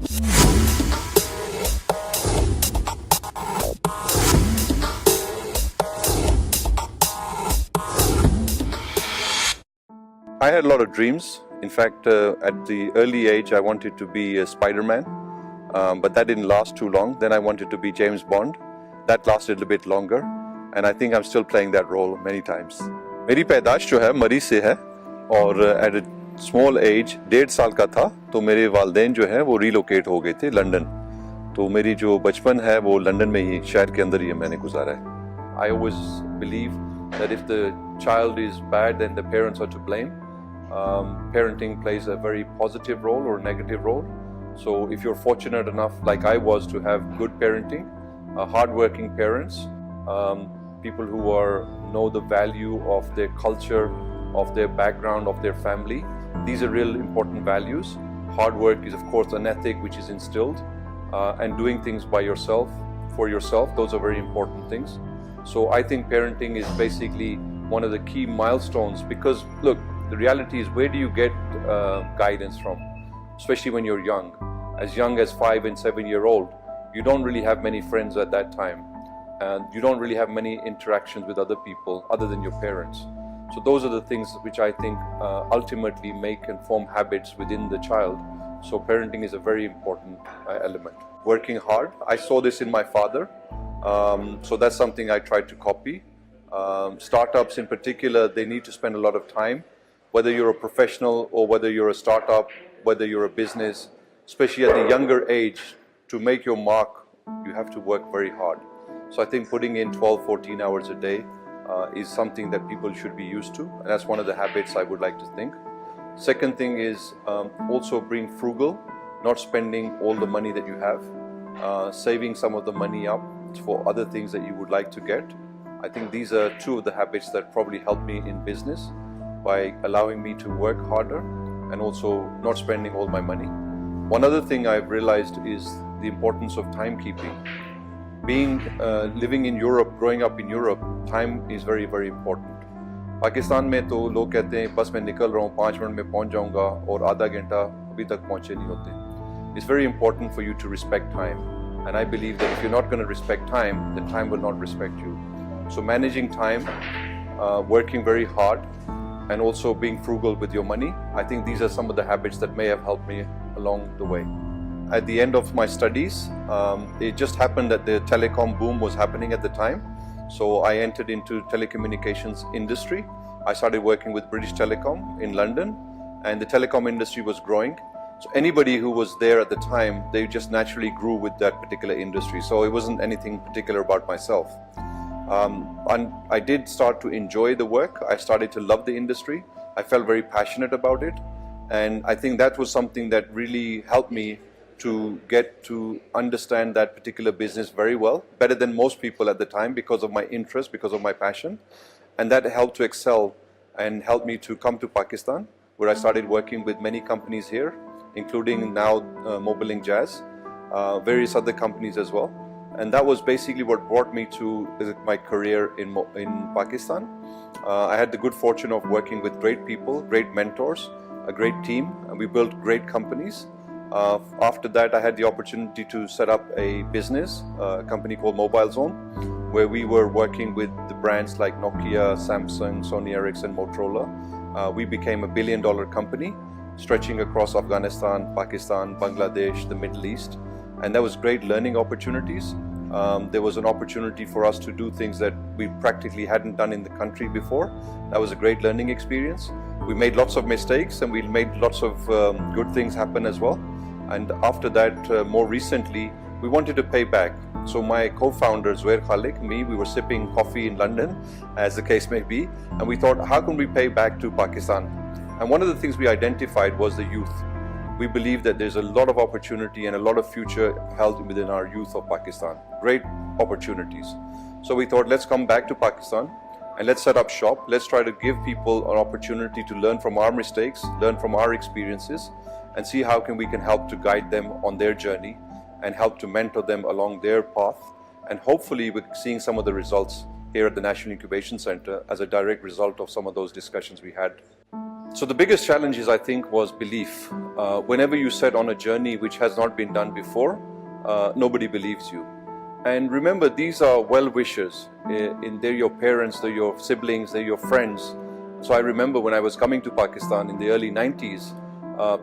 I had a lot of dreams. In fact, at the early age, I wanted to be a Spider-Man, but that didn't last too long. Then I wanted to be James Bond. That lasted a bit longer, and I think I'm still playing that role many times. मेरी पैदाश जो है मरी से है और at a small age 1.5 साल का था तो मेरे वालिदैन जो है वो relocate हो गए थे लंदन. तो मेरी जो बचपन है वो लंदन में ही शहर के अंदर ही मैंने गुजारा है. I always believe that if the child is bad, then the parents are to blame. Parenting plays a very positive role or negative role. So if you're fortunate enough, like I was, to have good parenting, hard-working parents, people who know the value of their culture, of their background, of their family, these are real important values. Hard work is, of course, an ethic which is instilled, and doing things by yourself, for yourself, those are very important things. So I think parenting is basically one of the key milestones, because look, the reality is, where do you get guidance from? Especially when you're young as 5 and 7 year old, you don't really have many friends at that time, and you don't really have many interactions with other people other than your parents. So those are the things which I think ultimately make and form habits within the child. So parenting is a very important element. Working hard, I saw this in my father, so that's something I tried to copy. Startups in particular, they need to spend a lot of time, whether you're a professional or whether you're a startup, whether you're a business, especially at a younger age, to make your mark, you have to work very hard. So I think putting in 12, 14 hours a day is something that people should be used to, and that's one of the habits I would like to think. Second thing is also being frugal, not spending all the money that you have, saving some of the money up for other things that you would like to get. I think these are two of the habits that probably help me in business, by allowing me to work harder and also not spending all my money. One other thing I've realized is the importance of timekeeping. Living in Europe, growing up in Europe, time is very, very important. Pakistan में तो लोग कहते हैं बस मैं निकल रहा हूँ 5 मिनट में पहुँच जाऊँगा और आधा घंटा अभी तक पहुँचे नहीं होते. It's very important for you to respect time, and I believe that if you're not going to respect time, then time will not respect you. So managing time, working very hard, and also being frugal with your money, I think these are some of the habits that may have helped me along the way. At the end of my studies, it just happened that the telecom boom was happening at the time. So I entered into telecommunications industry. I started working with British Telecom in London, and the telecom industry was growing. So anybody who was there at the time, they just naturally grew with that particular industry. So it wasn't anything particular about myself. And I did start to enjoy the work. I started to love the industry. I felt very passionate about it. And I think that was something that really helped me to get to understand that particular business very well, better than most people at the time, because of my interest, because of my passion. And that helped to excel and helped me to come to Pakistan, where I started working with many companies here, including now Mobiling Jazz, various other companies as well. And that was basically what brought me to my career in Pakistan. I had the good fortune of working with great people, great mentors, a great team, and we built great companies. After that, I had the opportunity to set up a business, a company called Mobile Zone, where we were working with the brands like Nokia, Samsung, Sony Ericsson, Motorola. We became a $1 billion company, stretching across Afghanistan, Pakistan, Bangladesh, the Middle East. And that was great learning opportunities. There was an opportunity for us to do things that we practically hadn't done in the country before. That was a great learning experience. We made lots of mistakes, and we made lots of good things happen as well. And after that, more recently, we wanted to pay back. So my co-founders, Zuhair Khalik, me, we were sipping coffee in London, as the case may be, and we thought, how can we pay back to Pakistan? And one of the things we identified was the youth. We believe that there's a lot of opportunity and a lot of future held within our youth of Pakistan. Great opportunities. So we thought, let's come back to Pakistan and let's set up shop. Let's try to give people an opportunity to learn from our mistakes, learn from our experiences, and see how we can help to guide them on their journey and help to mentor them along their path. And hopefully we're seeing some of the results here at the National Incubation Center as a direct result of some of those discussions we had. So the biggest challenge is, I think, was belief. Whenever you set on a journey which has not been done before, nobody believes you. And remember, these are well-wishers. They're your parents, they're your siblings, they're your friends. So I remember when I was coming to Pakistan in the early 90s,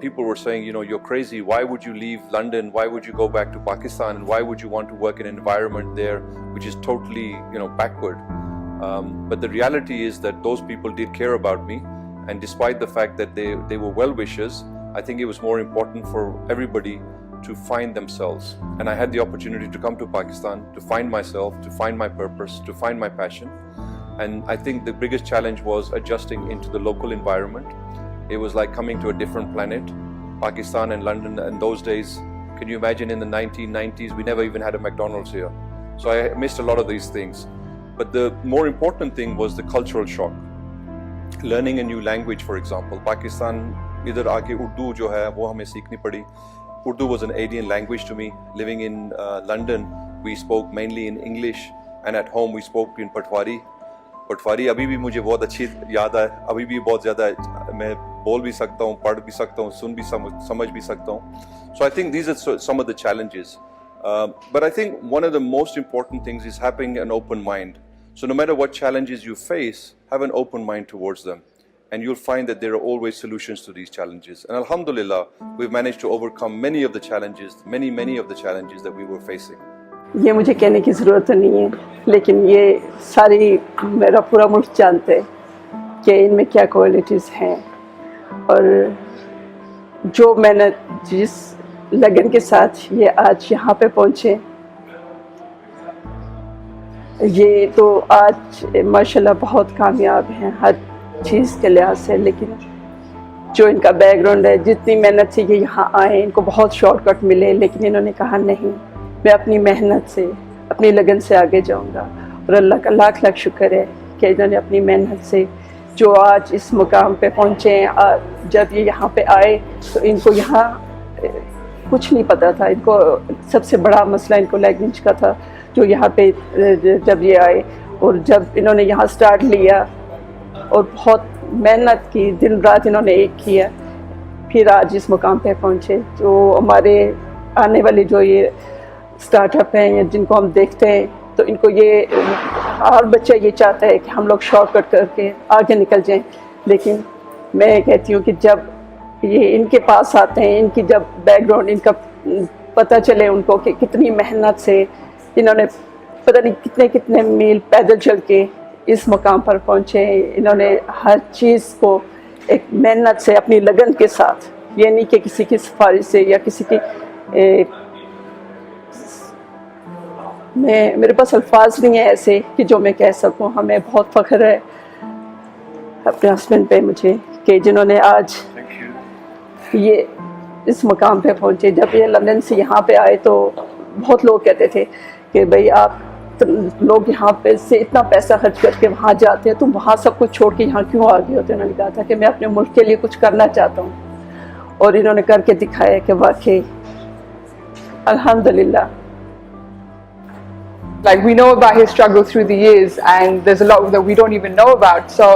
people were saying, you know, you're crazy. Why would you leave London? Why would you go back to Pakistan? And why would you want to work in an environment there which is totally, you know, backward? But the reality is that those people did care about me. And despite the fact that they were well-wishers, I think it was more important for everybody to find themselves. And I had the opportunity to come to Pakistan, to find myself, to find my purpose, to find my passion. And I think the biggest challenge was adjusting into the local environment. It was like coming to a different planet. Pakistan and London in those days, can you imagine in the 1990s, we never even had a McDonald's here. So I missed a lot of these things. But the more important thing was the cultural shock. Learning a new language, for example. Pakistan, idhar aake Urdu jo hai, wo hame seekhni padi. Urdu was an alien language to me. Living in London, we spoke mainly in English, and at home we spoke in Patwari. पटवारी अभी भी मुझे बहुत अच्छी याद है, अभी भी बहुत ज़्यादा मैं बोल भी सकता हूँ, पढ़ भी सकता हूँ, सुन भी समझ भी सकता हूँ. So I think these are some of the challenges. But I think one of the most important things is having an open mind. So no matter what challenges you face, have an open mind towards them. And you'll find that there are always solutions to these challenges. And alhamdulillah, we've managed to overcome many of the challenges that we were facing. ये मुझे कहने की ज़रूरत तो नहीं है, लेकिन ये सारी मेरा पूरा मुल्क जानते हैं कि इनमें क्या क्वालिटीज़ हैं और जो मैंने जिस लगन के साथ ये आज यहाँ पे पहुँचे, ये तो आज माशाल्लाह बहुत कामयाब हैं हर चीज़ के लिहाज से. लेकिन जो इनका बैकग्राउंड है, जितनी मेहनत से ये यहाँ आए, इनको बहुत शॉर्टकट मिले, लेकिन इन्होंने कहा नहीं, मैं अपनी मेहनत से, अपनी लगन से आगे जाऊंगा. और अल्लाह का लाख लाख शुक्र है कि इन्होंने अपनी मेहनत से जो आज इस मुकाम पे पहुँचे हैं. जब ये यहाँ पे आए तो इनको यहाँ कुछ नहीं पता था. इनको सबसे बड़ा मसला इनको लैंग्वेज का था, जो यहाँ पे जब ये आए और जब इन्होंने यहाँ स्टार्ट लिया और बहुत मेहनत की, दिन रात इन्होंने एक किया, फिर आज इस मुकाम पे पहुँचे. जो हमारे आने वाले जो ये स्टार्टअप हैं या जिनको हम देखते हैं, तो इनको ये हर बच्चा ये चाहता है कि हम लोग शॉर्टकट करके आगे निकल जाएं. लेकिन मैं कहती हूँ कि जब ये इनके पास आते हैं, इनकी जब बैकग्राउंड इनका पता चले उनको कि कितनी मेहनत से इन्होंने पता नहीं कितने कितने मील पैदल चल के इस मुकाम पर पहुँचे. इन्होंने हर चीज़ को एक मेहनत से, अपनी लगन के साथ, ये नहीं कि किसी की सिफारिश से या किसी की मेरे पास अल्फाज नहीं है ऐसे कि जो मैं कह सकूं. हमें बहुत फ़ख्र है अपने हस्बैंड पे मुझे कि जिन्होंने आज ये इस मुकाम पे पहुंचे. जब ये लंदन से यहाँ पे आए तो बहुत लोग कहते थे कि भाई आप लोग यहाँ पे से इतना पैसा खर्च करके वहाँ जाते हैं, तुम वहाँ सब कुछ छोड़ के यहाँ क्यों आ गए हो. तो इन्होंने कहा था कि मैं अपने मुल्क के लिए कुछ करना चाहता हूँ, और इन्होंने करके दिखाया कि वाकई अल्हम्दुलिल्लाह. Like, we know about his struggle through the years, and there's a lot that we don't even know about. So,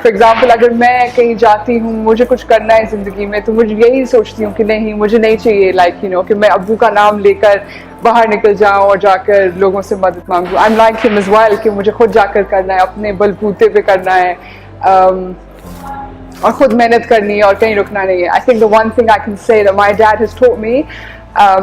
for example, अगर मैं कहीं जाती हूँ, मुझे कुछ करना है ज़िंदगी में, तो मुझे यही सोचती हूँ कि नहीं, मुझे नहीं चाहिए like you know कि मैं अब्बू का नाम लेकर बाहर निकल जाऊँ और जाकर लोगों से मदद मांगूँ. I'm like him as well कि मुझे खुद जाकर करना है, अपने बलबूते पे करना है, और खुद मेहनत करनी है और कहीं रुकना नहीं है. I think the one thing I can say that my dad has taught me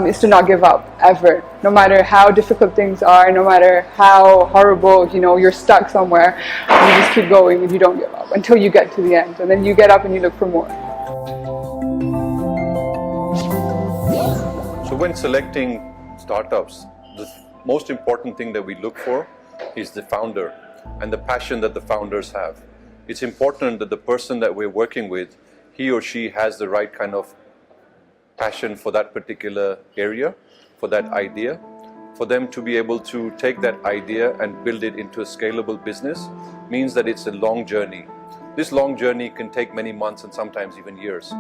is to not give up ever, no matter how difficult things are, no matter how horrible, you know, you're stuck somewhere. You just keep going and you don't give up until you get to the end, and then you get up and you look for more. So when selecting startups, the most important thing that we look for is the founder and the passion that the founders have. It's important that the person that we're working with, he or she has the right kind of passion for that particular area, for that idea, for them to be able to take that idea and build it into a scalable business means that it's a long journey. This long journey can take many months and sometimes even years.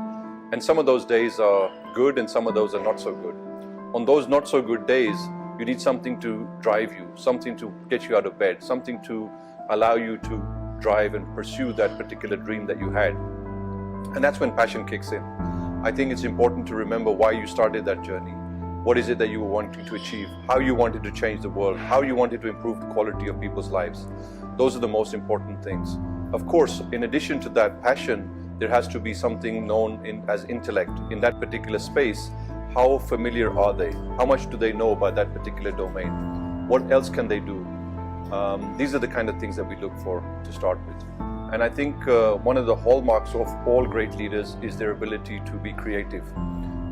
And some of those days are good and some of those are not so good. On those not so good days, you need something to drive you, something to get you out of bed, something to allow you to drive and pursue that particular dream that you had. And that's when passion kicks in. I think it's important to remember why you started that journey. What is it that you were wanting to achieve? How you wanted to change the world? How you wanted to improve the quality of people's lives? Those are the most important things. Of course, in addition to that passion, there has to be something known as intellect in that particular space. How familiar are they? How much do they know about that particular domain? What else can they do? These are the kind of things that we look for to start with. And I think one of the hallmarks of all great leaders is their ability to be creative.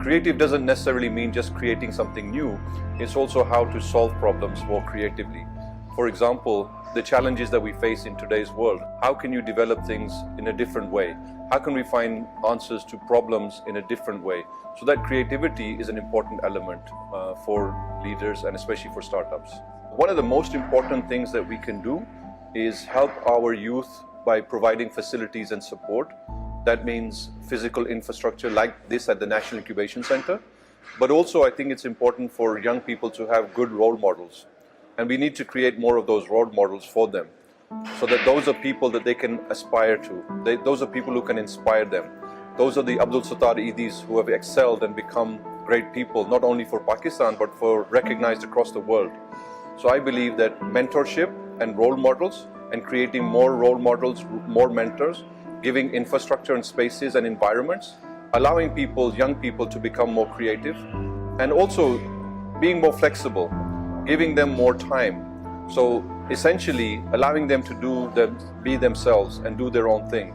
Creative doesn't necessarily mean just creating something new. It's also how to solve problems more creatively. For example, the challenges that we face in today's world. How can you develop things in a different way? How can we find answers to problems in a different way? So that creativity is an important element for leaders and especially for startups. One of the most important things that we can do is help our youth by providing facilities and support. That means physical infrastructure like this at the National Incubation Center. But also I think it's important for young people to have good role models. And we need to create more of those role models for them, so that those are people that they can aspire to. Those are people who can inspire them. Those are the Abdul Sattar Eidis who have excelled and become great people, not only for Pakistan, but for recognized across the world. So I believe that mentorship and role models and creating more role models, more mentors, giving infrastructure and spaces and environments, allowing people, young people to become more creative, and also being more flexible, giving them more time. So essentially allowing them to be themselves and do their own thing.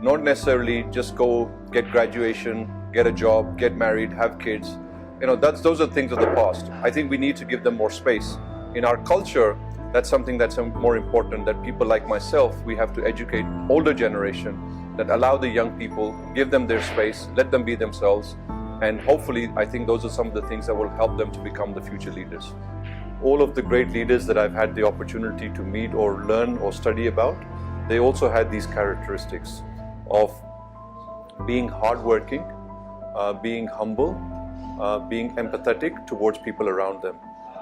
Not necessarily just go get graduation, get a job, get married, have kids. Those are things of the past. I think we need to give them more space. In our culture, that's something that's more important, that people like myself, we have to educate older generation, that allow the young people, give them their space, let them be themselves, and hopefully I think those are some of the things that will help them to become the future leaders. All of the great leaders that I've had the opportunity to meet or learn or study about, they also had these characteristics of being hardworking, being humble, being empathetic towards people around them.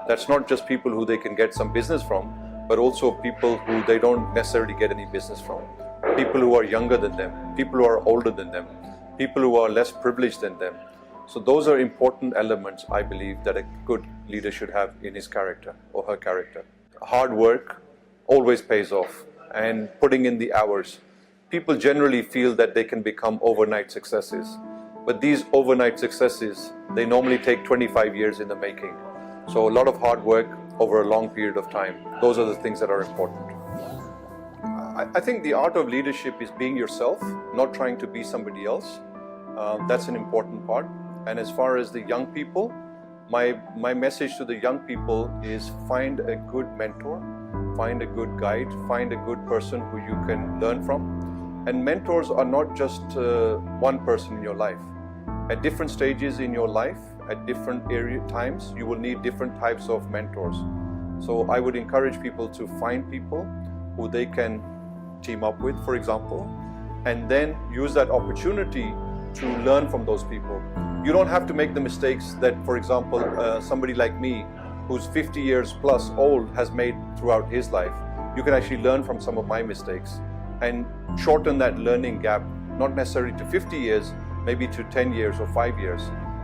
That's not just people who they can get some business from, but also people who they don't necessarily get any business from. People who are younger than them, people who are older than them, people who are less privileged than them. So those are important elements, I believe, that a good leader should have in his character or her character. Hard work always pays off, and putting in the hours. People generally feel that they can become overnight successes, but these overnight successes, they normally take 25 years in the making. So a lot of hard work over a long period of time. Those are the things that are important. I think the art of leadership is being yourself, not trying to be somebody else. That's an important part. And as far as the young people, my message to the young people is find a good mentor, find a good guide, find a good person who you can learn from. And mentors are not just one person in your life. At different stages in your life, at different times, you will need different types of mentors. So I would encourage people to find people who they can team up with, for example, and then use that opportunity to learn from those people. You don't have to make the mistakes that, for example, somebody like me, who's 50 years plus old, has made throughout his life. You can actually learn from some of my mistakes and shorten that learning gap, not necessarily to 50 years, maybe to 10 years or 5 years.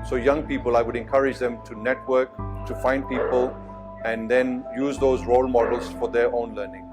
So young people, I would encourage them to network, to find people, and then use those role models for their own learning.